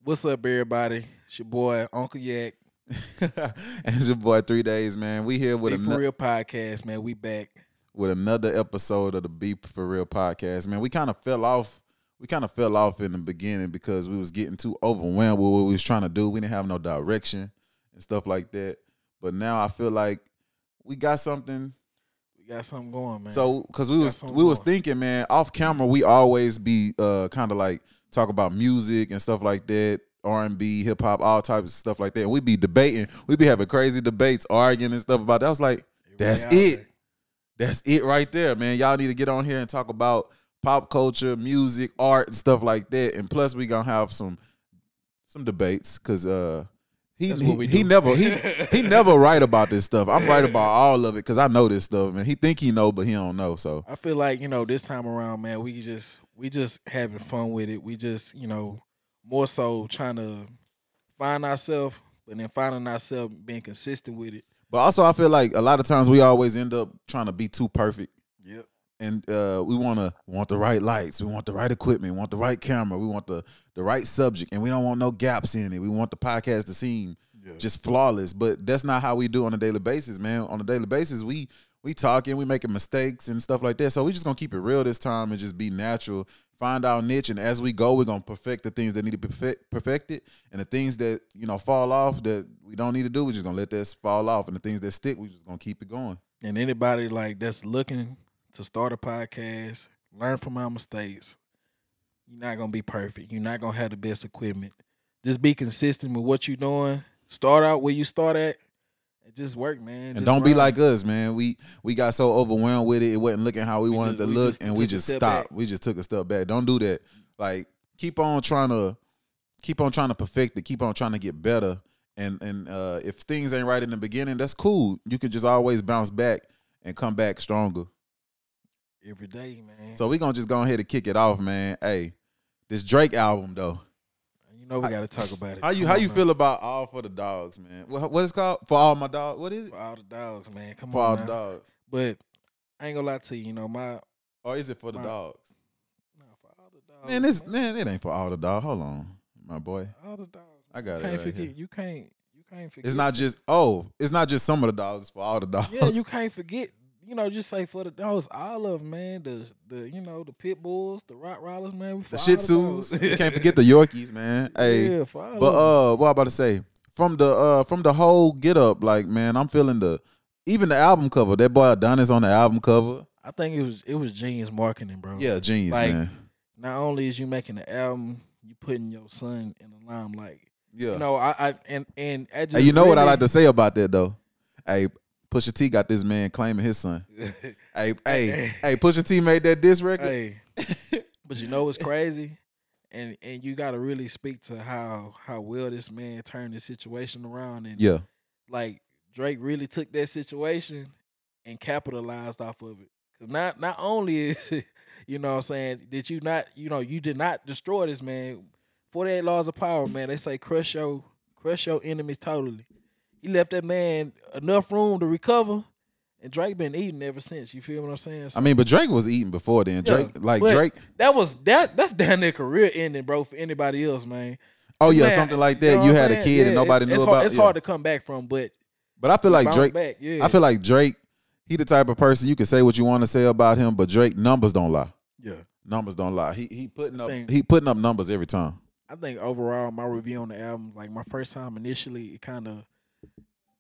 What's up, everybody? It's your boy, Uncle Yak. And it's your boy 3 Days, man. We here with B4Real Podcast, man. We back. with another episode of the B4Real Podcast, man. We kind of fell off. We kind of fell off in the beginning because we was getting too overwhelmed with what we was trying to do. We didn't have no direction and stuff like that. But now I feel like we got something. We got something going, man. So, because we was thinking, man, off camera, we always be kind of like talk about music and stuff like that, R&B, hip hop, all types of stuff like that. And we be debating, we be having crazy debates, arguing and stuff about that. I was like, that's it. That's it right there, man. Y'all need to get on here and talk about pop culture, music, art, and stuff like that. And plus, we gonna have some debates because he never write about this stuff. I'm right about all of it because I know this stuff, man. He think he know, but he don't know. So I feel like, this time around, man, we just having fun with it. We just, more so trying to find ourselves, but then finding ourselves being consistent with it. But also, I feel like a lot of times we always end up trying to be too perfect. Yep. And we want the right lights. We want the right equipment. We want the right camera. We want the right subject. And we don't want no gaps in it. We want the podcast to seem just flawless. But that's not how we do on a daily basis, man. On a daily basis, we talking, we making mistakes and stuff like that. So we just going to keep it real this time and just be natural. Find our niche, and as we go, we're going to perfect the things that need to be perfected, and the things that, fall off that we don't need to do, we're just going to let that fall off, and the things that stick, we're just going to keep it going. And anybody that's looking to start a podcast, learn from our mistakes, you're not going to be perfect. You're not going to have the best equipment. Just be consistent with what you're doing. Start out where you start at. It just work, man. And don't be like us, man. We got so overwhelmed with it. It wasn't looking how we wanted to look, and we just stopped. We just took a step back. Don't do that. Like, keep on trying to perfect it. Keep on trying to get better. And if things ain't right in the beginning, that's cool. You can just always bounce back and come back stronger. Every day, man. So we gonna just go ahead and kick it off, man. Hey, this Drake album though. We got to talk about it. How you feel about All for the Dogs, man? What is it called? For All My Dogs? What is it? For All the Dogs, man. Come for on, all now. the dogs. But I ain't gonna lie to you, Or is it for the dogs? No, for all the dogs. Man, it ain't for all the dogs. Hold on, my boy. All the dogs. I got You it. can't Right forget. here. You can't forget. It's not just some of the dogs. It's for all the dogs. Yeah, you can't forget. Just say for the dogs, all of them, man. The pit bulls, the Rottweilers, man. The Shih Tzus. You can't forget the Yorkies, man. Hey, yeah, for all what I about to say? From the whole get up, like, man, I'm feeling even the album cover. That boy Adonis on the album cover. I think it was genius marketing, bro. Yeah, genius, like, man. Not only is you making the album, you putting your son in the limelight. Yeah. And I just Hey, you know what I like to say about that though? Hey, Pusha T got this man claiming his son. hey, Pusha T made that diss record. Hey, but you know what's crazy? And you got to really speak to how well this man turned the situation around. And yeah, like Drake really took that situation and capitalized off of it. Because not only is it, what I'm saying, that you did not destroy this man. 48 Laws of Power, man. They say crush your enemies totally. He left that man enough room to recover, and Drake been eating ever since. You feel what I'm saying? So, but Drake was eating before then. Drake. That's down their career ending, bro, for anybody else, man. Oh yeah, man, something like that. You had a kid and nobody knew about it. It's hard to come back from, but I feel like Drake. Back, yeah. I feel like Drake. He the type of person you can say what you want to say about him, but Drake numbers don't lie. Yeah, numbers don't lie. He putting up numbers every time. I think overall, my review on the album, like my first time initially,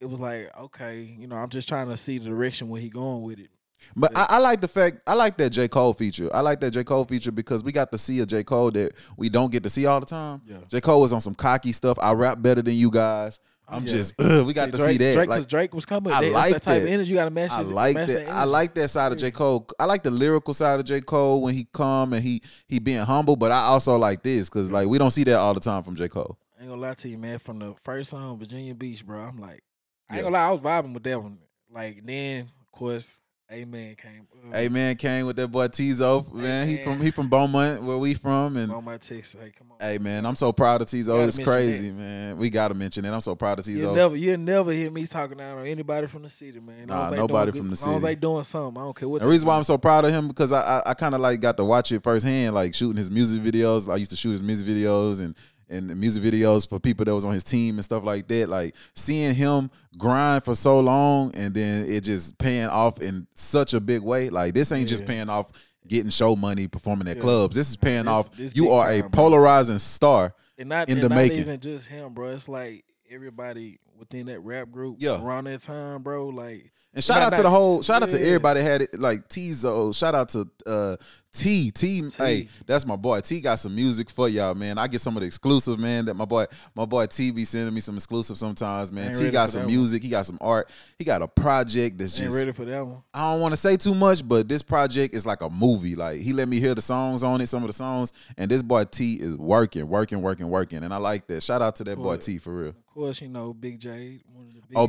it was like, okay, I'm just trying to see the direction where he going with it. But I like that J. Cole feature. I like that J. Cole feature because we got to see a J. Cole that we don't get to see all the time. Yeah. J. Cole was on some cocky stuff. I rap better than you guys. We got to see that. Because Drake was coming. I like that type of energy. You got to match. I like that. I like that side of J. Cole. I like the lyrical side of J. Cole when he come and he being humble. But I also like this because like we don't see that all the time from J. Cole. I ain't gonna lie to you, man. From the first song, Virginia Beach, bro, I'm like, I ain't gonna lie, I was vibing with that one. Like then, of course, A-Man came. A-Man came with that boy Tizo, man. He from Beaumont, where we from, and Beaumont, Texas. Hey, come on. Hey man, I'm so proud of Tizo. It's crazy, man. We gotta mention it. I'm so proud of Tizo. You'll never hear me talking down on anybody from the city, man. Nah, nobody from the city. As long as they doing something, I don't care what. The reason why I'm so proud of him because I kind of like got to watch it firsthand, like shooting his music videos. I used to shoot his music videos and and the music videos for people that was on his team and stuff like that. Like seeing him grind for so long and then it just paying off in such a big way. Like this ain't just paying off getting show money, performing at clubs. This is paying off. You are a polarizing star in the making. Not even just him, bro. It's like everybody within that rap group around that time, bro. Like, and shout out to everybody that had it, like Tizo. Shout out to T. Hey, that's my boy. T got some music for y'all, man. I get some of the exclusive, man. That my boy T be sending me some exclusive sometimes, man. T got some music. He got some art. He got a project that's just ready for that one. I don't want to say too much, but this project is like a movie. Like he let me hear the songs on it, some of the songs, and this boy T is working, and I like that. Shout out to that boy T for real. Of course, you know Big J.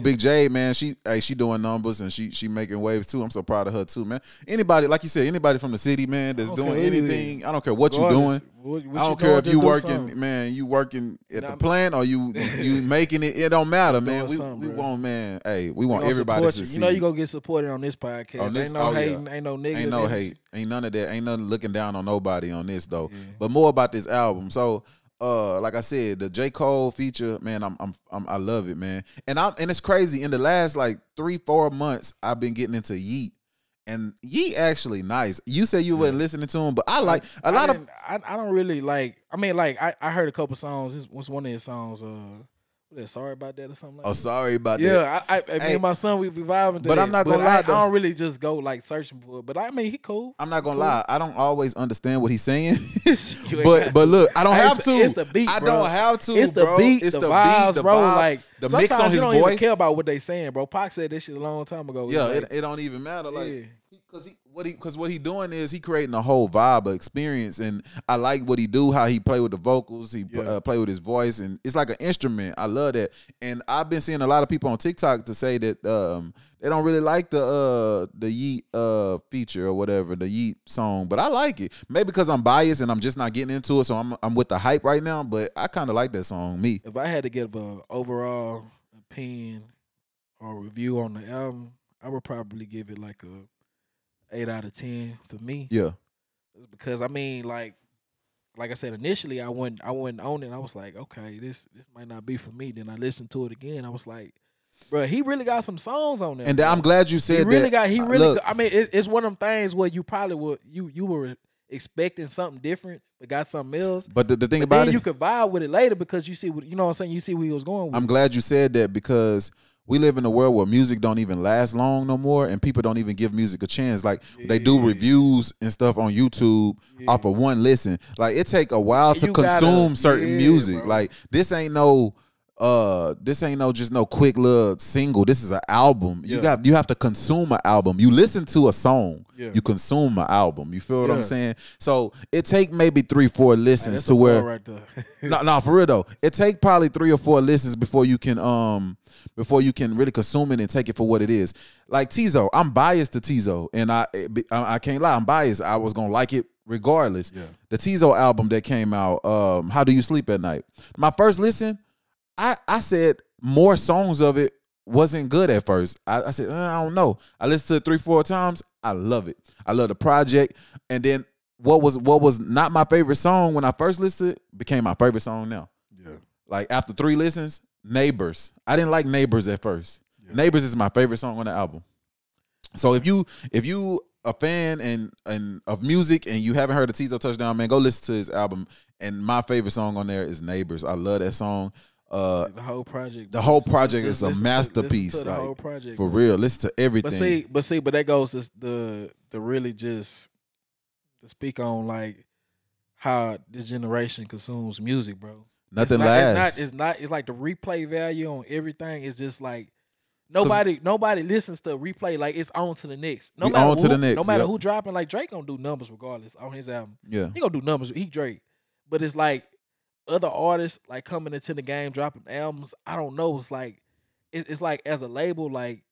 Big J, man, she doing numbers and she making waves too. I'm so proud of her too, man. Anybody, like you said, anybody from the city, man, that's doing anything. I don't care what you're doing. I don't care if you working, man. You working at the plant or you making it. It don't matter, man. We want, man. Hey, we want everybody to succeed. You know you gonna get supported on this podcast. Ain't no hating, ain't no negative. Ain't no hate. Ain't none of that. Ain't nothing looking down on nobody on this though. Yeah. But more about this album. So. Like I said, the J. Cole feature, man, I love it, man. And it's crazy. In the last like 3-4 months, I've been getting into Yeat. And Yeat actually nice. You said you weren't listening to him, but I like I don't really like. I mean, like I heard a couple songs. This was one of his songs. Sorry about that or something like that. Oh, sorry about that. Yeah, me and my son, we vibing to but that. I'm not going to lie, I don't really just go, like, searching for it. But, I mean, he cool. I'm not going to lie. I don't always understand what he's saying. but look, I don't have to. It's the beat, bro. I don't have to, It's the bro. beat, the vibes, the bro. Like, the mix on his voice. You don't even care about what they saying, bro. Pac said this shit a long time ago. Yeah, like, it don't even matter. Like, because what he doing is he creating a whole vibe of experience, and I like what he do, how he play with the vocals, he play with his voice, and it's like an instrument. I love that, and I've been seeing a lot of people on TikTok to say that they don't really like the Yeat feature or whatever, the Yeat song, but I like it. Maybe because I'm biased and I'm just not getting into it, so I'm with the hype right now. But I kind of like that song. Me, if I had to give an overall opinion or review on the album, I would probably give it like a 8 out of 10 for me. Yeah. Because I mean, like I said, initially I went on it and I was like, okay, this might not be for me. Then I listened to it again. I was like, bro, he really got some songs on there. And I'm glad you said that. I mean, it's one of them things where you probably were expecting something different, but got something else. But the thing about it, you could vibe with it later because you see what, you know what I'm saying? You see where he was going with. I'm glad you said that because we live in a world where music don't even last long no more, and people don't even give music a chance. Like they do reviews and stuff on YouTube off of one listen. Like it take a while to consume certain music. Bro. Like this ain't no just no quick little single. This is an album. You have to consume an album. You listen to a song, you consume an album. You feel what I'm saying? So it take maybe 3-4 listens to where right there. no, for real though. It take probably 3 or 4 listens before you can really consume it and take it for what it is. Like Tizo, I'm biased to Tizo, and I can't lie, I'm biased. I was gonna like it regardless. Yeah. The Tizo album that came out, How Do You Sleep at Night? My first listen, I said more songs of it wasn't good at first. I said, I don't know. I listened to it 3-4 times. I love it. I love the project. And then what was not my favorite song when I first listened to it became my favorite song now. Yeah. Like after 3 listens, Neighbors. I didn't like Neighbors at first. Yeah. Neighbors is my favorite song on the album. So if you a fan and of music and you haven't heard of Tizo Touchdown, man, go listen to his album. And my favorite song on there is Neighbors. I love that song. The whole project. The whole project is a masterpiece. Listen to the whole project, for real. Listen to everything. But that goes to the really just to speak on like how this generation consumes music, bro. Nothing lasts. It's like the replay value on everything is just like nobody listens to replay. Like it's on to the next. No matter who dropping. Like Drake gonna do numbers regardless on his album. Yeah, he gonna do numbers. He Drake, but it's like other artists like coming into the game dropping albums. I don't know. It's like as a label, like,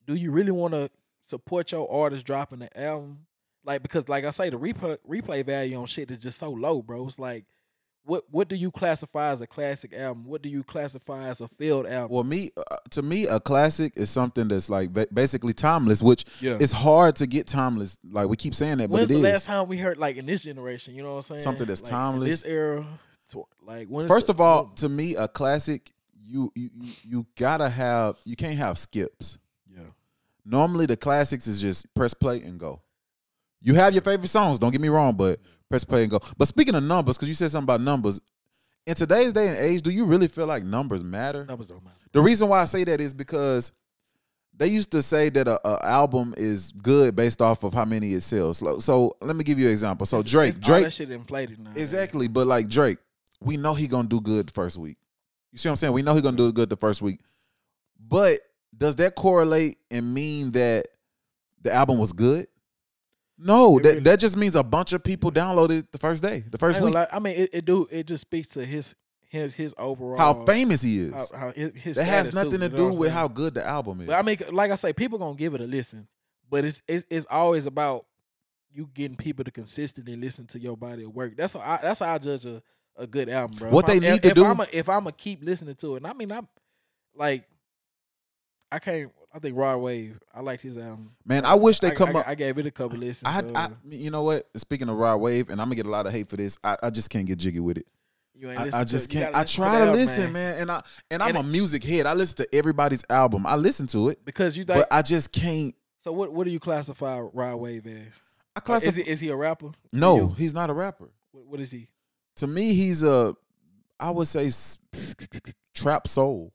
do you really want to support your artist dropping the album? Like because like I say, the replay value on shit is just so low, bro. It's like. What do you classify as a classic album? What do you classify as a failed album? Well, to me, a classic is something that's like basically timeless, which is hard to get timeless. Like we keep saying that, but it is. When's the last time we heard like in this generation? You know what I'm saying? Something that's like, timeless. In this era, So, like, when First of all, to me, a classic, you gotta have, you can't have skips. Yeah. Normally, the classics is just press play and go. You have your favorite songs, don't get me wrong, but press play and go. But speaking of numbers, because you said something about numbers, in today's day and age, do you really feel like numbers matter? Numbers don't matter. The reason why I say that is because they used to say that a album is good based off of how many it sells. So let me give you an example. So Drake, all that shit inflated now. Exactly, but like Drake, we know he gonna do good the first week. You see what I'm saying? We know he gonna do good the first week. But does that correlate and mean that the album was good? No, that just means a bunch of people downloaded the first day, the first week. I mean, it just speaks to his overall, how famous he is. How his that has nothing too, to do with how good the album is. But I mean, like I say, people gonna give it a listen, but it's always about you getting people to consistently listen to your body of work. That's how I judge a good album, bro. What they need to do, if I'm gonna keep listening to it, and I mean, I'm like, I can't. I think Rod Wave. I like his album. Man, I wish they come up. I gave it a couple listens. You know what? Speaking of Rod Wave, and I'm gonna get a lot of hate for this. I just can't get jiggy with it. You ain't I just can't. I try to listen, man, and I'm a music head. I listen to everybody's album. I listen to it because you think, but I just can't. So what do you classify Rod Wave as? I classify. Is he a rapper? No, he's not a rapper. What is he? To me, he's I would say trap soul.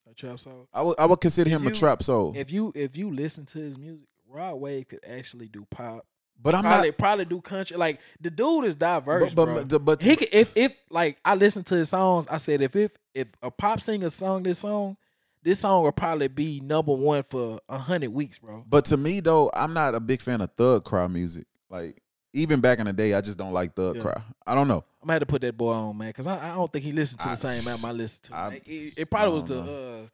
A trap soul. I would consider him a trap soul. If you listen to his music, Rod Wave could actually do pop. But I'm probably do country. Like the dude is diverse, bro. But he could, if like I listen to his songs, I said if a pop singer sung this song will probably be #1 for 100 weeks, bro. But to me though, I'm not a big fan of thug cry music. Like even back in the day, I just don't like thug cry. I don't know. I'm gonna have to put that boy on, man, because I don't think he listened to the same album I listened to. It probably was the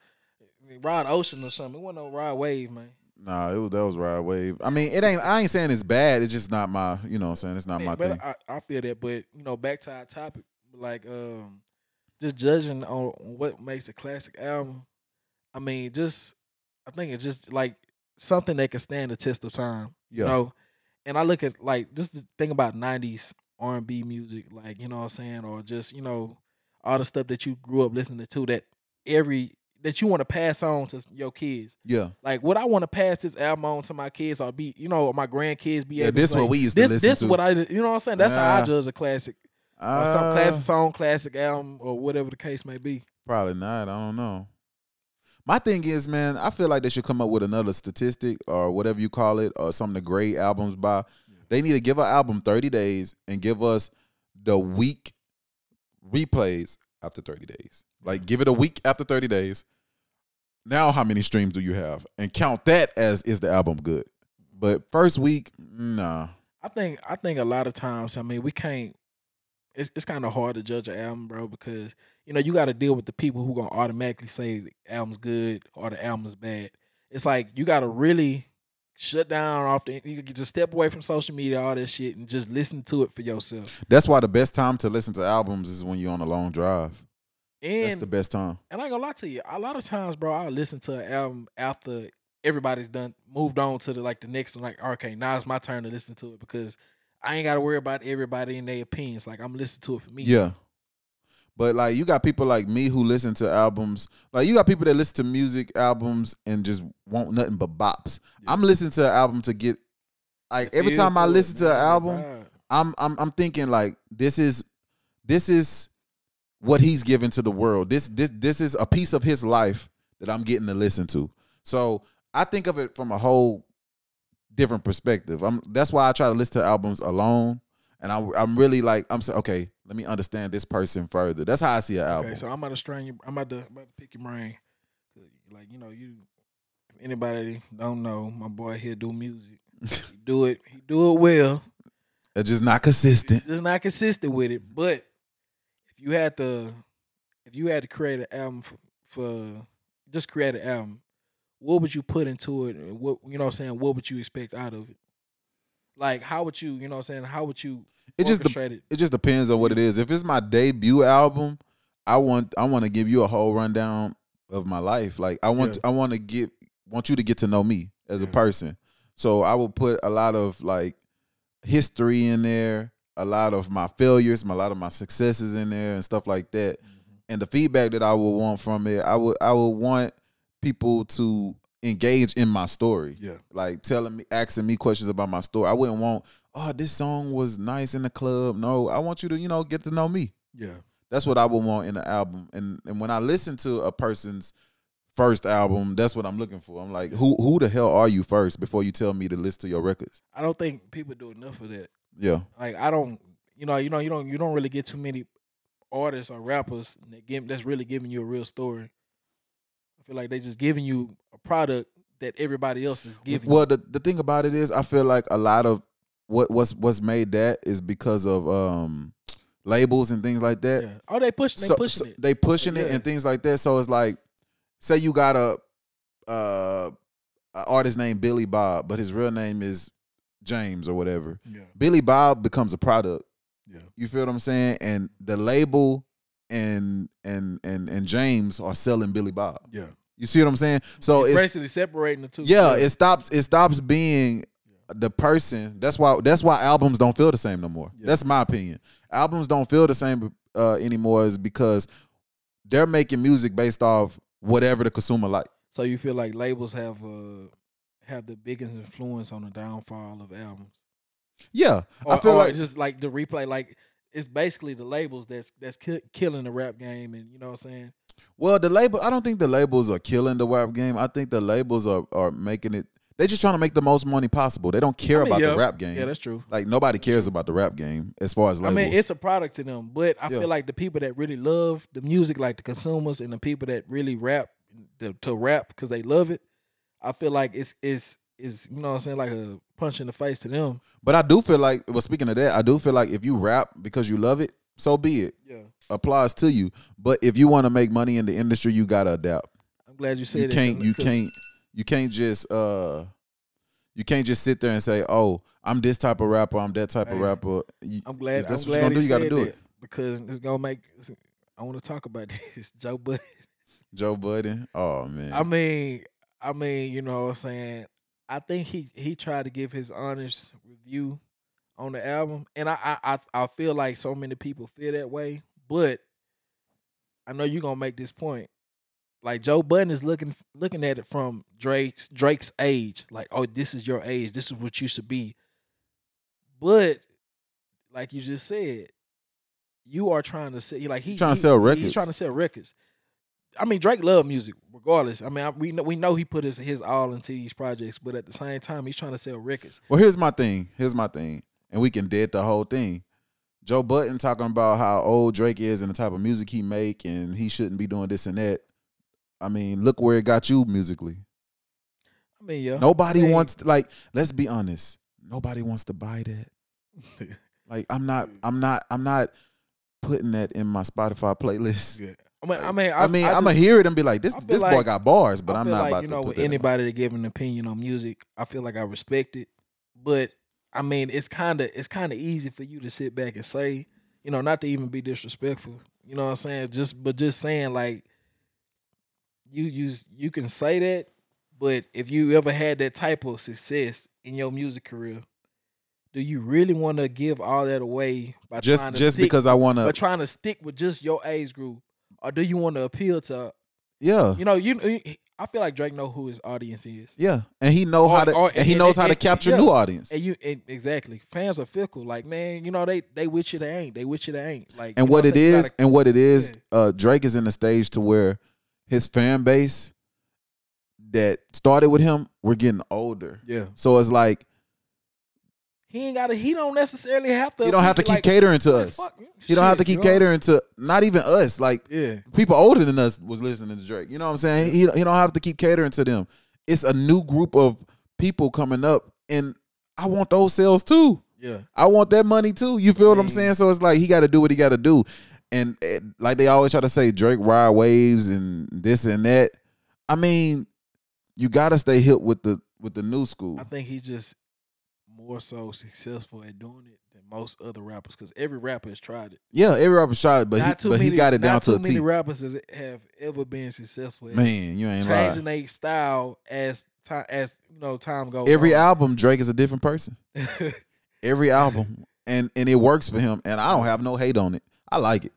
Rod Ocean or something. It wasn't no Rod Wave, man. Nah, that was Rod Wave. I mean, I ain't saying it's bad. It's just not my, you know what I'm saying? It's not my thing. I feel that, but back to our topic, like just judging on what makes a classic album. I mean, I think it's just like something that can stand the test of time. Yeah. You know? And I look at like just the thing about 90s R&B music, like, you know what I'm saying, or just, all the stuff that you grew up listening to that you want to pass on to your kids. Yeah. Like, would I want to pass this album on to my kids or be, my grandkids be able to this say, what we used to listen to. This what you know what I'm saying? That's how I judge a classic. Or some classic song, classic album, or whatever the case may be. Probably not. I don't know. My thing is, man, I feel like they should come up with another statistic or whatever you call it, or something to grade albums by. They need to give an album 30 days and give us the week replays after 30 days. Like, give it a week after 30 days. Now, how many streams do you have? And count that as, is the album good? But first week, nah. I think a lot of times, I mean, we can't. It's kind of hard to judge an album, bro, because you got to deal with the people who gonna automatically say the album's good or the album's bad. It's like you got to really shut down you can just step away from social media, all that shit, and just listen to it for yourself. That's why the best time to listen to albums is when you're on a long drive. And that's the best time. And I ain't gonna lie to you, a lot of times, bro, I'll listen to an album after everybody's moved on to the next one. Like, okay, now it's my turn to listen to it because I ain't got to worry about everybody and their opinions. Like, I'm listening to it for me. Yeah. But, like, you got people like me who listen to albums. Like, you got people that listen to music albums and just want nothing but bops. Yeah. I'm listening to an album to get, like, every time I listen to an album, I'm thinking, like, this is what he's given to the world. This is a piece of his life that I'm getting to listen to. So I think of it from a whole different perspective. That's why I try to listen to albums alone, and I'm really like, I'm saying, okay, let me understand this person further. That's how I see an album. Okay, so I'm about to pick your brain. Like, if anybody don't know, my boy here do music. He do it well. It's just not consistent. Just not consistent with it. But if you had to create an album just create an album, what would you put into it? And what what would you expect out of it? Like, how would you, how would you orchestrate it? It just depends on what it is. If it's my debut album, I want to give you a whole rundown of my life. Like, I want you to get to know me as a person. So I will put a lot of like history in there. a lot of my failures, a lot of my successes in there and stuff like that. And the feedback that I would want from it, I would want people to engage in my story. Yeah. Like asking me questions about my story. I wouldn't want, oh, this song was nice in the club. No, I want you to, get to know me. Yeah. That's what I would want in the album. And when I listen to a person's first album, that's what I'm looking for. I'm like, who the hell are you first before you tell me to listen to your records? I don't think people do enough of that. Yeah. Like I don't, you don't really get too many artists or rappers that's really giving you a real story. I feel like they just giving you a product that everybody else is giving. Well, the thing about it is, I feel like a lot of what's made that is because of labels and things like that. Yeah. Oh, they pushing it. They pushing it and things like that. So it's like, say you got a artist named Billy Bob, but his real name is James or whatever. Yeah. Billy Bob becomes a product. Yeah. You feel what I'm saying? And the label and James are selling Billy Bob. Yeah. You see what I'm saying? So it's basically separating the two. Yeah, it stops being the person. That's why albums don't feel the same no more. Yeah. That's my opinion. Albums don't feel the same anymore is because they're making music based off whatever the consumer like. So you feel like labels have the biggest influence on the downfall of albums? Yeah, I feel like just like the replay, like it's basically the labels that's killing the rap game, and you know what I'm saying. Well, I don't think the labels are killing the rap game. I think the labels are making it. They're just trying to make the most money possible. They don't care about the rap game. Yeah, that's true. Like nobody cares about the rap game as far as labels. I mean, it's a product to them, but I feel like the people that really love the music, like the consumers and the people that really rap to rap because they love it, I feel like it's you know what I'm saying, like a punch in the face to them. But I do feel like, well, speaking of that, I do feel like if you rap because you love it, so be it. Yeah. Applause to you. But if you want to make money in the industry, you gotta adapt. I'm glad you said that. You can't just sit there and say, "Oh, I'm this type of rapper. I'm that type of rapper." I'm glad. If that's I'm what glad you're gonna do. You gotta do it because it's gonna make. I want to talk about this, Joe Budden. Joe Budden. Oh man. I mean, you know what I'm saying. I think he tried to give his honest review on the album, and I feel like so many people feel that way. But I know you're gonna make this point. Like Joe Budden is looking at it from Drake's age. Like, oh, this is your age. This is what you should be. But like you just said, you are trying to sell. Like he's trying to sell records. He's trying to sell records. I mean, Drake loves music regardless. I mean, we know he put his all into these projects, but at the same time, he's trying to sell records. Well, here's my thing, and we can dead the whole thing. Joe Budden talking about how old Drake is and the type of music he make, and he shouldn't be doing this and that. I mean, look where it got you musically. I mean, yeah. Nobody wants, like, let's be honest. Nobody wants to buy that. Like, I'm not putting that in my Spotify playlist. Yeah. I'm gonna hear it and be like, this boy got bars, but I'm not about to put with that anybody to give an opinion on music, I feel like I respect it. But I mean, it's kind of easy for you to sit back and say, not to even be disrespectful. You know what I'm saying? Just saying, like, you can say that, but if you ever had that type of success in your music career, do you really want to give all that away by trying to stick with just your age group, or do you want to appeal to? Yeah, I feel like Drake know who his audience is. Yeah, and he knows how to capture new audience. And exactly, fans are fickle. Like, man, they with you, they ain't. They with you, they ain't. Like, and what it is, Drake is in the stage to where his fan base that started with him, we're getting older. Yeah. So it's like he don't necessarily have to. He don't have to keep catering to us. He don't have to keep catering to not even us. Like, people older than us was listening to Drake. You know what I'm saying? He don't have to keep catering to them. It's a new group of people coming up, and I want those sales too. Yeah. I want that money too. You feel what I'm saying? So it's like he got to do what he got to do. And like they always try to say, Drake ride waves and this and that. I mean, you got to stay hip with the new school. I think he's just more so successful at doing it than most other rappers, because every rapper has tried it. Yeah, every rapper's tried it, but he got it down to a T. Not too many rappers have ever been successful. Man, you ain't changing their style as time goes. Every album, Drake is a different person. Every album. and it works for him. And I don't have no hate on it. I like it.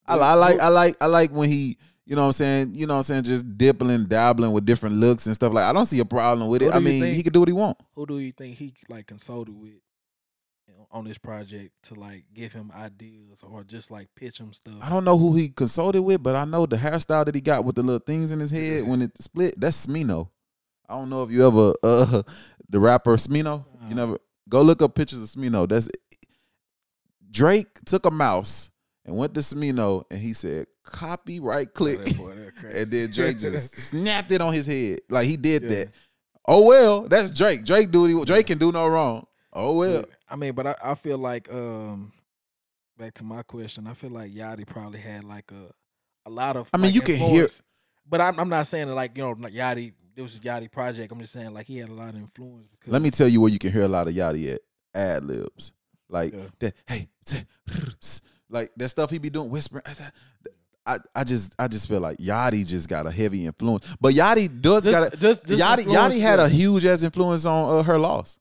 I like when he, you know what I'm saying, just dipping, dabbling with different looks and stuff. Like, I don't see a problem with it. I mean, he can do what he want. Who do you think he like consulted with on this project to like give him ideas or just like pitch him stuff? I don't know who he consulted with, but I know the hairstyle that he got with the little things in his head when it split. That's Smino. I don't know if you ever the rapper Smino. You never go look up pictures of Smino. That's Drake took a mouse and went to Smino and he said, copy, right click. And then Drake just snapped it on his head. Like, he did that. Oh, well, that's Drake. Drake can do no wrong. Oh, well. I mean, but I feel like, back to my question, I feel like Yachty probably had like a lot of, I mean, you can hear. But I'm not saying that like, Yachty, it was a Yachty project. I'm just saying like he had a lot of influence. Because let me tell you where you can hear a lot of Yachty at. Ad libs. Like that, hey, like that stuff he be doing, whispering. I just feel like Yachty just got a heavy influence. But Yachty Yachty had a huge ass influence on Her Loss.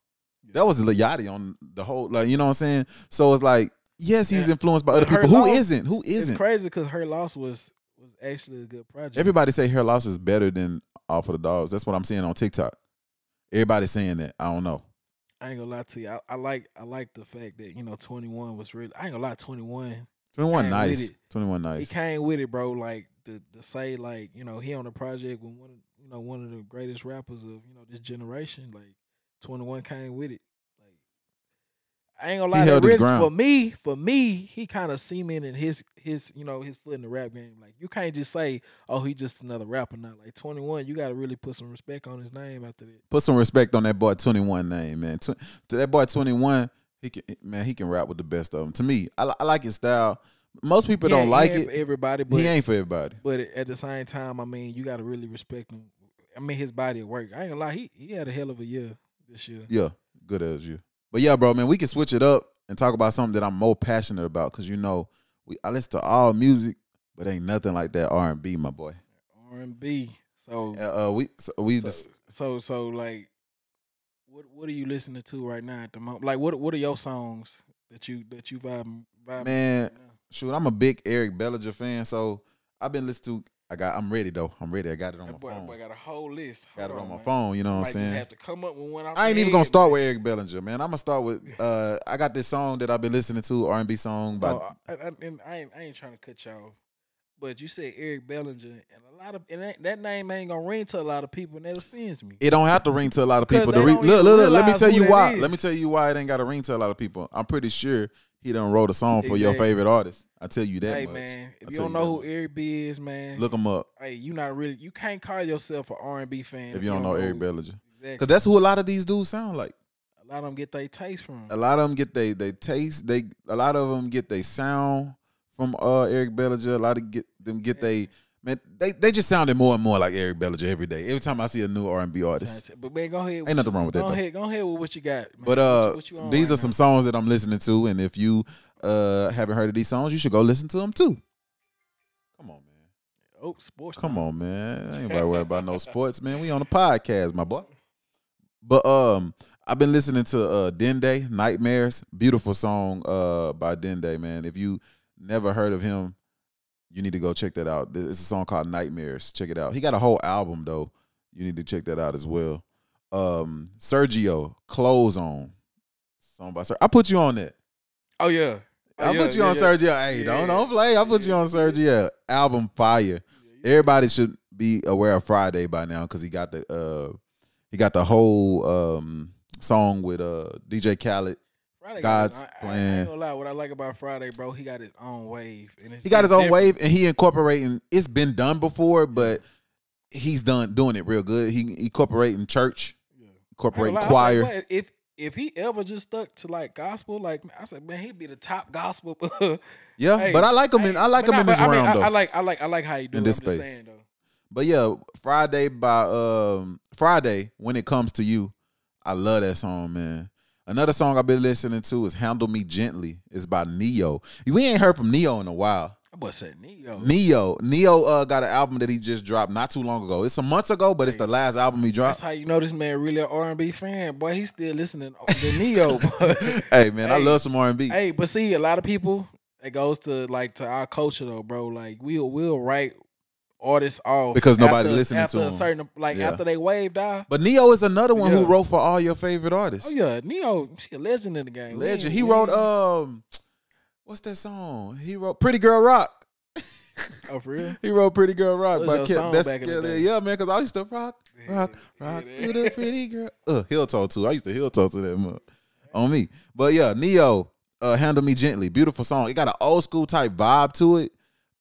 That was Yachty on the whole, like, you know what I'm saying? So it's like, yes, he's influenced by other people. Who isn't? It's crazy because Her Loss was actually a good project. Everybody say Her Loss is better than All for the Dogs. That's what I'm seeing on TikTok. Everybody saying that. I don't know. I ain't gonna lie to you. I like the fact that 21 was really. I ain't gonna lie, 21 nice. 21 nice. He came with it, bro. Like to say like he on the project with one of the greatest rappers of this generation. Like 21 came with it. Like I ain't gonna lie, held his ground. For me, he kind of cemented his his foot in the rap game. Like you can't just say, oh, he just another rapper now. Like 21, you got to really put some respect on his name after that. Put some respect on that boy 21 name, man. That boy 21, he can rap with the best of them. To me, I like his style. Most people don't like it. For everybody, but he ain't for everybody. But at the same time, I mean, you got to really respect him. I mean, his body of work. I ain't gonna lie, he had a hell of a year this year. Yeah, good as you. But yeah, bro, man, we can switch it up and talk about something that I'm more passionate about because I listen to all music, but ain't nothing like that R&B, my boy. R&B. So like, what are you listening to right now at the moment? Like, what are your songs that you vibing? Man, right now? Shoot, I'm a big Eric Bellinger fan, so I've been listening to. I'm ready though. I'm ready. I got it on my phone. Boy got a whole list. Got it on my phone. You know what I'm saying? Just have to come up with one. I ain't even gonna start with Eric Bellinger, man. I'm gonna start with. I got this song that I've been listening to, R&B song. I ain't trying to cut y'all, but you said Eric Bellinger, and that name ain't gonna ring to a lot of people, and that offends me. It don't have to ring to a lot of people. Look. Let me tell you why. Let me tell you why it ain't got to ring to a lot of people. I'm pretty sure he done wrote a song for your favorite artist. I tell you that. Hey much. Man, if you don't know who Eric B is, man, look him up. Hey, you can't call yourself an R&B fan if you don't know Eric Bellinger. Exactly. Because that's who a lot of these dudes sound like. A lot of them get their taste from. A lot of them get they taste. A lot of them get their sound from Eric Bellinger. A lot of them get they. Man, they just sounded more and more like Eric Bellinger every day. Every time I see a new R&B artist. But man, go ahead. Ain't nothing wrong with that. Go ahead with what you got. Man. But what you these are some songs that I'm listening to, and if you haven't heard of these songs, you should go listen to them too. Come on, man. Oh, sports. Come on, man. I ain't about to worry about no sports, man. We on a podcast, my boy. But I've been listening to Dende, Nightmares. Beautiful song by Dende, man. If you never heard of him, you need to go check that out. It's a song called Nightmares. Check it out. He got a whole album, though. You need to check that out as well. Sergio, Clothes On. Song by Sergio. I put you on that. Oh, yeah. I put you on Sergio. Hey, don't play. I put you on Sergio. Album fire. Everybody should be aware of Friday by now because he got the whole song with DJ Khaled. Friday God's Plan. I ain't gonna lie. What I like about Friday, bro, he got his own wave. And he got his own wave, and he incorporating. It's been done before, but he's doing it real good. He incorporating church, incorporating choir. Like, if he ever just stuck to like gospel, like I said, man, he'd be the top gospel. Yeah, hey, but I like him in this round though. I like how you do in it. this I'm space. just saying, though. But yeah, Friday When It Comes to You, I love that song, man. Another song I've been listening to is Handle Me Gently. It's by Neo. We ain't heard from Neo in a while. That boy said Neo. Neo got an album that he just dropped not too long ago. It's some months ago, but it's the last album he dropped. That's how you know this man really an R&B fan. Boy, he's still listening to Neo. Hey, man, I love some R&B. Hey, but see, a lot of people, it goes to our culture though, bro. Like we'll write artists off because nobody listening to them. Certain, after they waved off. But Neo is another one who wrote for all your favorite artists. Oh yeah, Neo, she a legend in the game. Legend. He wrote what's that song? He wrote Pretty Girl Rock. Oh, for real? He wrote Pretty Girl Rock. Yeah, man, because I used to rock with a pretty girl. Heel toe too. I used to heel toe to that mug on me. But yeah, Neo, Handle Me Gently. Beautiful song. It got an old school type vibe to it.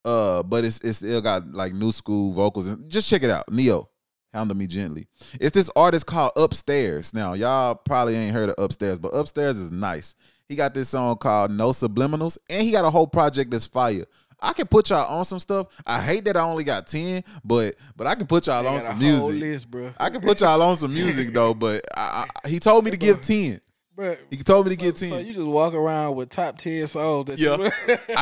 But it's still got like new school vocals. And just check it out. Neo, Handle Me Gently. It's this artist called Upstairs. Now, y'all probably ain't heard of Upstairs, but Upstairs is nice. He got this song called No Subliminals, and he got a whole project that's fire. I can put y'all on some stuff. I hate that I only got 10, but I can put y'all on some music. Whole list, bro. I can put y'all on some music though, but he told me to give 10. Bro, he told me to give 10. So you just walk around with top 10 songs. I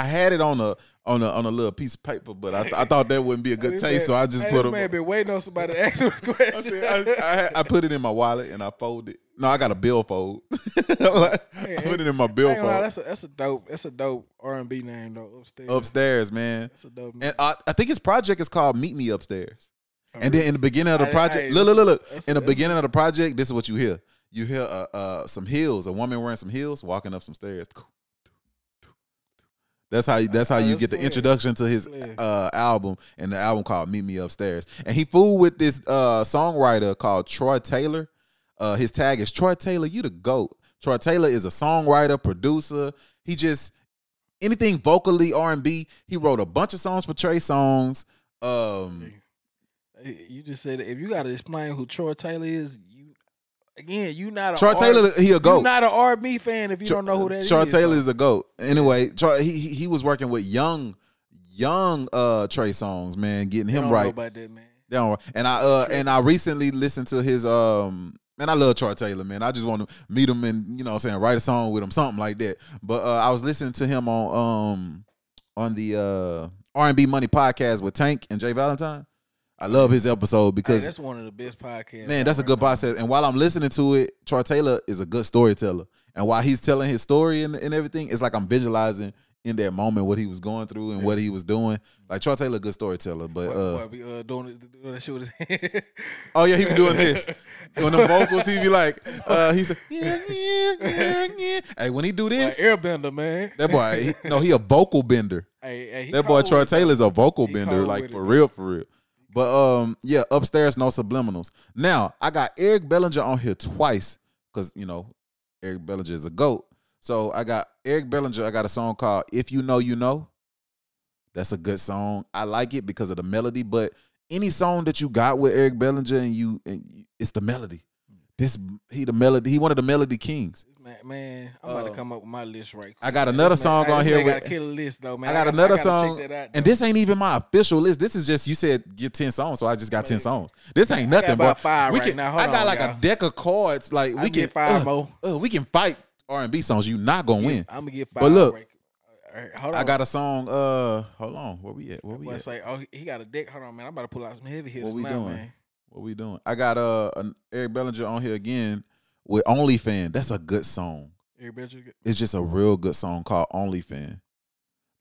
had it on a little piece of paper, but I thought that wouldn't be a good taste, so I just put them. Man been waiting on somebody to ask this question. I put it in my wallet and I folded. No, I got a billfold. I put it in my billfold. That's a dope R&B name though. Upstairs, man. That's a dope name. And I think his project is called Meet Me Upstairs. And then in the beginning of the project, look. In the beginning of the project, this is what you hear. You hear some heels, a woman wearing some heels walking up some stairs. That's how you get the introduction to his album, and the album called Meet Me Upstairs. And he fooled with this songwriter called Troy Taylor. His tag is Troy Taylor, you the GOAT. Troy Taylor is a songwriter, producer. He just anything vocally R&B. He wrote a bunch of songs for Trey Songz. You just said if you got to explain who Troy Taylor is, you not a Troy Taylor. He a GOAT. You're not an R&B fan if you don't know who that is. Troy Taylor is a GOAT. Anyway, Troy, he was working with young Trey Songz, man, getting him right. Know about that, man. And I recently listened to his man, I love Troy Taylor, man. I just want to meet him and write a song with him, something like that. But I was listening to him on the R&B Money podcast with Tank and Jay Valentine. I love his episode because that's one of the best podcasts. Man, that's a good podcast. And while I'm listening to it, Troy Taylor is a good storyteller. And while he's telling his story and everything, it's like I'm visualizing in that moment what he was going through and what he was doing. Like Troy Taylor, good storyteller. But doing that shit with his hand. Oh yeah, he was doing this. On the vocals, he be like, he said, yeah. Hey, when he do this, like airbender, man. That boy, he a vocal bender. Hey, that boy Troy Taylor's a vocal bender, like for real. But yeah, Upstairs, No Subliminals. Now I got Eric Bellinger on here twice because Eric Bellinger is a GOAT. So I got Eric Bellinger. I got a song called If You Know, You Know. That's a good song. I like it because of the melody. But any song that you got with Eric Bellinger and it's the melody. He one of the melody kings. Man, I'm about to come up with my list right quick. I got another song on here. I got a killer list though, man. I got another song, and this ain't even my official list. This is just you said get 10 songs, so I just got 10 songs. This ain't nothing, bro. I got like a deck of cards. Like we can get 5 more. We can fight R&B songs. You not gonna win. I'm gonna get 5. But look, hold on. I got a song. Hold on, where we at? Say, he got a deck. Hold on, man. I'm about to pull out some heavy hitters. What we now, doing? Man. What we doing? I got an Eric Bellinger on here again with Only Fan. That's a good song. Eric Bellinger. It's just a real good song called Only Fan.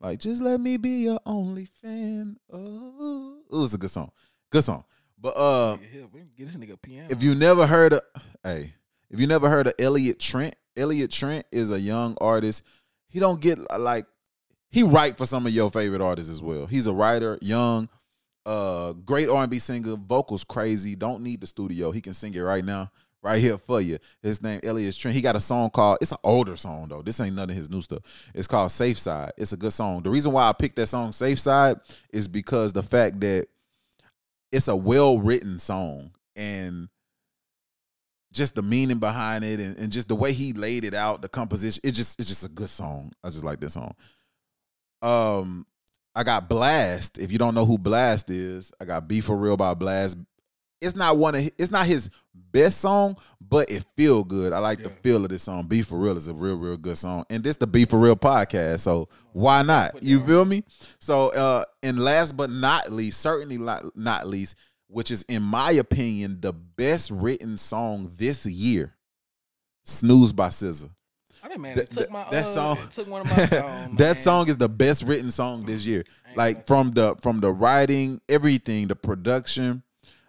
Like, just let me be your only fan. Oh, it was a good song. Good song. But get this nigga a piano. If you never heard of Elliot Trent is a young artist. He don't get he write for some of your favorite artists as well. He's a writer, young, great R&B singer, vocals crazy. Don't need the studio. He can sing it right now. Right here for you. His name Elliot Trent. He got a song called, it's an older song though. This ain't none of his new stuff. It's called Safe Side. It's a good song. The reason why I picked that song Safe Side is because the fact that it's a well-written song and just the meaning behind it and just the way he laid it out, the composition, it's just a good song. I just like this song. I got Blast. If you don't know who Blast is, I got B4Real by Blast. it's not his best song, but it feel good. I like the feel of this song. B4Real is a real good song, and this the B4Real podcast, so why not? You feel me? So, and last but not least, certainly not least, which is in my opinion the best written song this year, "Snooze" by SZA. It took one of my songs. That song is the best written song this year. Like from the writing, everything, the production,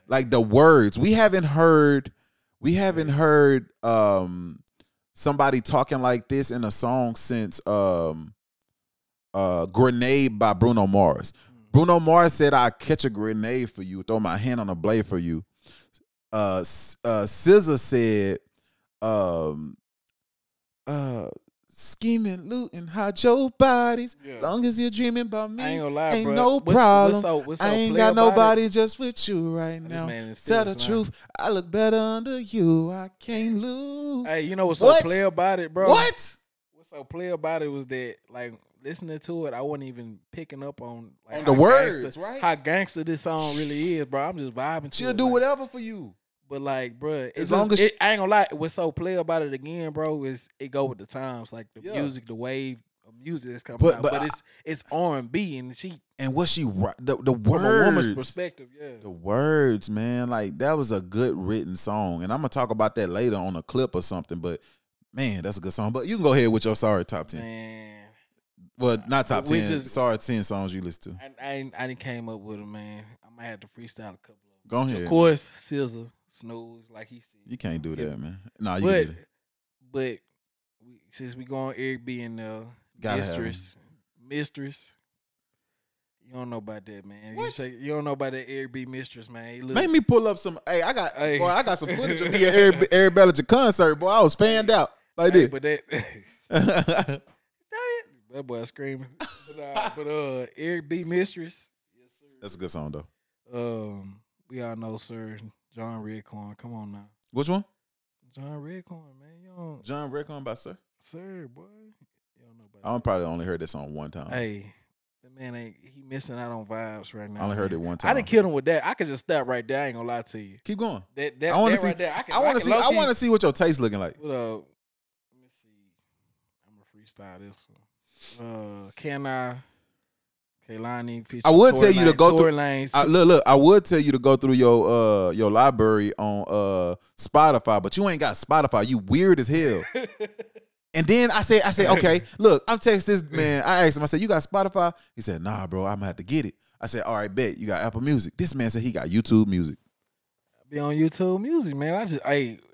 like the words. We haven't heard somebody talking like this in a song since Grenade by Bruno Mars. Bruno Mars said, "I catch a grenade for you, throw my hand on a blade for you." SZA said, scheming, looting, hide your bodies. Long as you're dreaming about me, I ain't gonna lie, ain't bro. no problem. What's so I ain't got nobody just with you right now. Tell the truth, I look better under you. I can't lose. Hey, you know what's so play about it, bro? What? What's so play about it was that, like, listening to it, I wasn't even picking up on like the words, right? How gangster this song really is, bro. I'm just vibing to She'll it. do whatever for you. But like, bro, as long as I ain't gonna lie. What's so play about it again, bro, is it go with the times, like the music, the wave of music that's coming out. But it's R&B, and what she the words from a woman's perspective, the words, man, like that was a good written song, and I'm gonna talk about that later on a clip or something. But man, that's a good song. But you can go ahead with your sorry top 10. Man, well, not top 10. Sorry, 10 songs you listen to. I didn't came up with them, man. I might have to freestyle a couple of them. Go ahead. Of course, SZA. Snooze, like he said. You can't do that, man. Nah, you can do that. But since we going Eric B and Mistress, you don't know about that, man. You don't know about that Eric B Mistress, man. Make me pull up some. Hey, I got some footage of me at Eric Bellinger concert, boy. I was fanned out like this. But that boy screaming. But Eric B Mistress, yes sir. That's a good song though. We all know, sir. John Redcorn, come on now. Which one? John Redcorn, man. John Redcorn by Sir? Sir, boy. You don't know about I probably only heard that song one time. Hey, that man he missing out on vibes right now. I only heard it one time. I didn't kill him with that. I could just stop right there. I ain't gonna lie to you. Keep going. I want to see. Right there, I want to see what your taste looking like. Let me see. I'm gonna freestyle this one. Can I? Kaylani, I would tell you to go through. Lanes. Look. I would tell you to go through your library on Spotify, but you ain't got Spotify. You weird as hell. And then I say, okay, look, I'm texting this man. I asked him. I said, you got Spotify? He said, nah, bro. I'm gonna have to get it. I said, all right, bet. You got Apple Music. This man said he got YouTube Music. Be on YouTube Music, man.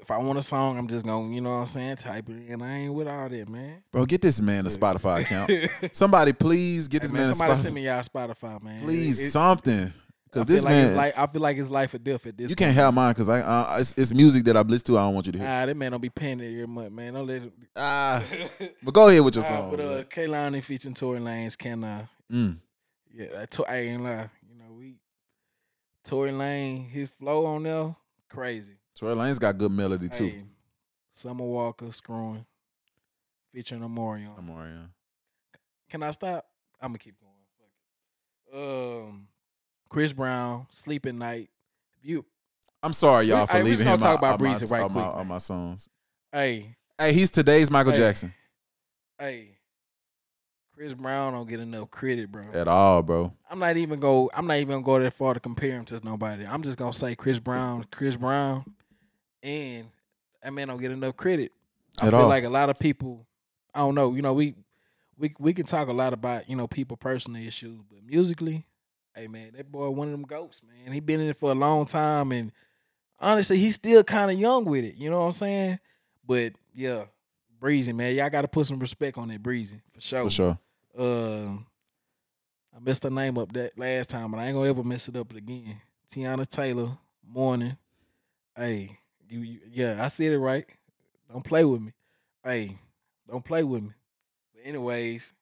If I want a song, I'm just gonna, you know what I'm saying, type it in. I ain't with all that, man. Bro, get this man a Spotify account. Somebody please get this man a Spotify. Somebody send me y'all Spotify, man. Please, something. Because this man, I feel like it's life or death at this. You can't have mine because it's music that I've listened to. I don't want you to hear. That man don't be paying it every month, man. Don't let it. But go ahead with your song. But Kaylani featuring Tory Lanez, can I? Yeah, I ain't lie. You know, Tory Lanez, his flow on there, crazy. Tory Lanez got good melody too. Summer Walker, Screwing, featuring Amorion. Can I stop? I'm gonna keep going. Chris Brown, Sleep at Night. I'm sorry, y'all, for leaving him talk about out on my songs. Hey, he's today's Michael Jackson. Hey, Chris Brown don't get enough credit, bro. At all, bro. I'm not even gonna go that far to compare him to nobody. I'm just gonna say Chris Brown, and that man don't get enough credit. I feel like a lot of people, I don't know, you know, we can talk a lot about, you know, people personal issues, but musically, hey man, that boy one of them goats, man. He been in it for a long time, and honestly, he's still kind of young with it. You know what I'm saying? But yeah, Breezy, man, y'all got to put some respect on that Breezy for sure. For sure. I messed her name up that last time, but I ain't gonna ever mess it up again. Tiana Taylor, Morning. Hey, yeah, I said it right. Don't play with me. Hey, don't play with me. But anyways,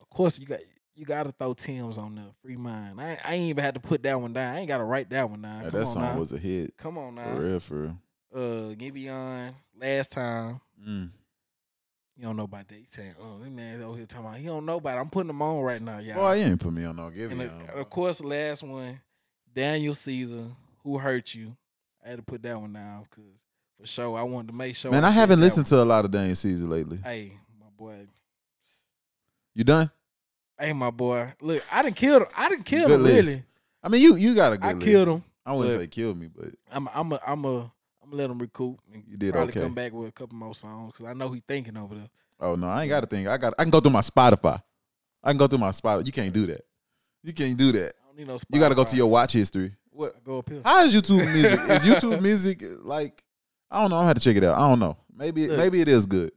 of course you gotta throw Tim's on the Free Mind. I ain't even had to put that one down. I ain't gotta write that one down. That song was a hit. Come on now. For real. Giveon, Last Time. You don't know about that. He's saying, this man's over here talking about he don't know about it. I'm putting them on right now, y'all. Boy, you ain't put me on no Giveon. And of course, the last one, Daniel Caesar, Who Hurt You. I had to put that one down because for sure I wanted to make sure. Man, I haven't listened to a lot of Dame Caesar lately. Hey, my boy. You done? Hey, my boy. Look, I didn't kill him. Good list. Really. I mean, you got a good list. I killed him. I wouldn't say kill me, but I'm a let him recoup. And you did probably okay. come back with a couple more songs because I know he's thinking over there. Oh no, I ain't got to think. I can go through my Spotify. I can go through my Spotify. You can't do that. You can't do that. I don't need no Spotify. You got to go to your watch history. What? I go up here. How is YouTube music? Is YouTube music like? I don't know. I have to check it out. I don't know. Maybe it is good.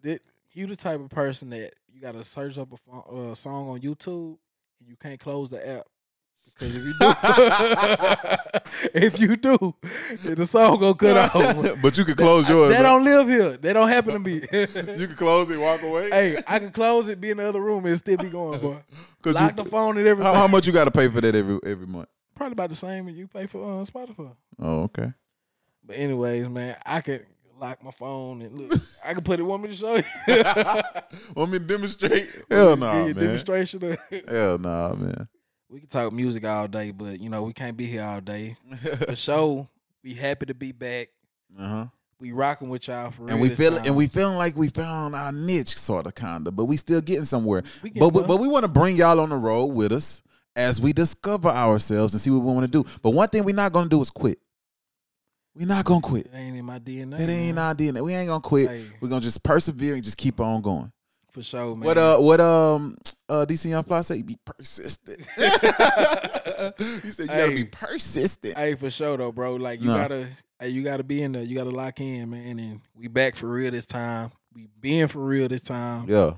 You the type of person that you got to search up a song on YouTube and you can't close the app. Because if you do, the song gonna cut off. But you can close yours. They don't live here. They don't happen to be. You can close it, walk away. Hey, I can close it, be in the other room, and still be going, boy. Lock the phone and everything. How much you got to pay for that every month? Probably about the same as you pay for Spotify. Oh, okay. But anyways, man, I could lock my phone and look. I can put it. Want me to show you? Want me to demonstrate? Hell no, man. Demonstration. Hell no, man. We can talk music all day, but we can't be here all day. For sure, we happy to be back. We rocking with y'all for real. And we feeling like we found our niche, sort of, kinda, but we still getting somewhere. But we want to bring y'all on the road with us as we discover ourselves and see what we want to do. But one thing we're not gonna do is quit. We're not gonna quit. It ain't in my DNA. It ain't our DNA. We ain't gonna quit. Hey. We're gonna just persevere and just keep on going. For sure, man. What DC Young Fly say? Be persistent. He said you gotta be persistent. Hey, for sure though, bro. Like you gotta be in there. You gotta lock in, man. And we back for real this time. We being for real this time. Yeah.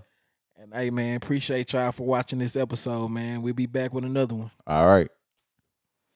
And hey, man, appreciate y'all for watching this episode, man. We'll be back with another one. All right.